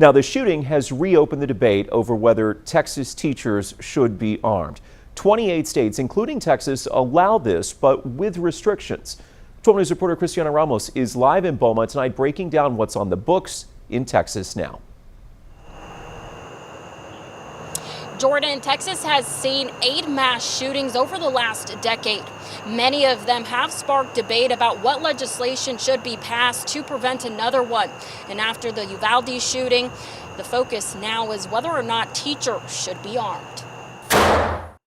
Now, the shooting has reopened the debate over whether Texas teachers should be armed. 28 states, including Texas, allow this, but with restrictions. 12 News reporter Cristiana Ramos is live in Beaumont tonight, breaking down what's on the books in Texas now. Jordan, Texas has seen 8 mass shootings over the last decade. Many of them have sparked debate about what legislation should be passed to prevent another one. And after the Uvalde shooting, the focus now is whether or not teachers should be armed.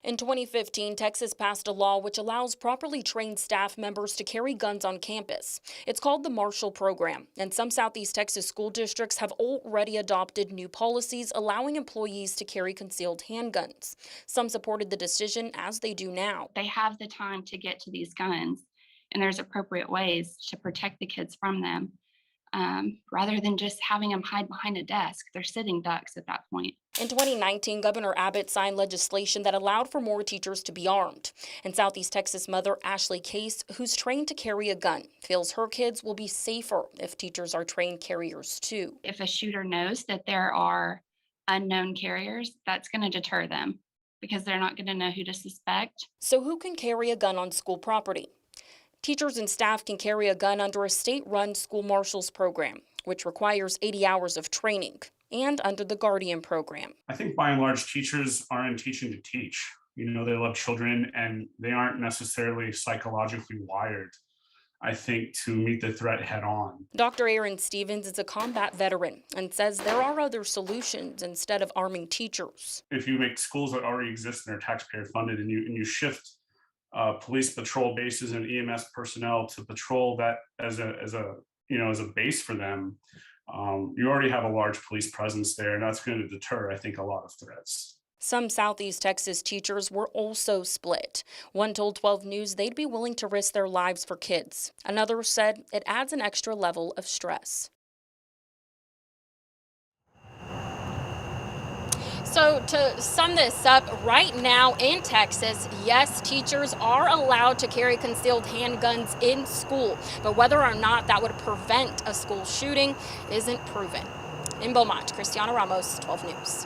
In 2015, Texas passed a law which allows properly trained staff members to carry guns on campus. It's called the Marshall Program, and some Southeast Texas school districts have already adopted new policies allowing employees to carry concealed handguns. Some supported the decision, as they do now. They have the time to get to these guns, and there's appropriate ways to protect the kids from them. Rather than just having them hide behind a desk. They're sitting ducks at that point. In 2019, Governor Abbott signed legislation that allowed for more teachers to be armed. And Southeast Texas mother Ashley Case, who's trained to carry a gun, feels her kids will be safer if teachers are trained carriers too. If a shooter knows that there are unknown carriers, that's going to deter them because they're not going to know who to suspect. So who can carry a gun on school property? Teachers and staff can carry a gun under a state-run school marshals program, which requires 80 hours of training, and under the Guardian program. I think by and large, teachers aren't teaching to teach. You know, they love children and they aren't necessarily psychologically wired, I think, to meet the threat head on. Dr. Aaron Stevens is a combat veteran and says there are other solutions instead of arming teachers. If you make schools that already exist and are taxpayer funded and you shift police patrol bases and EMS personnel to patrol that as a base for them, you already have a large police presence there, and that's going to deter, I think, a lot of threats. Some Southeast Texas teachers were also split. One told 12 News they'd be willing to risk their lives for kids. Another said it adds an extra level of stress. So to sum this up, right now in Texas, yes, teachers are allowed to carry concealed handguns in school, but whether or not that would prevent a school shooting isn't proven. In Beaumont, Cristiana Ramos, 12 News.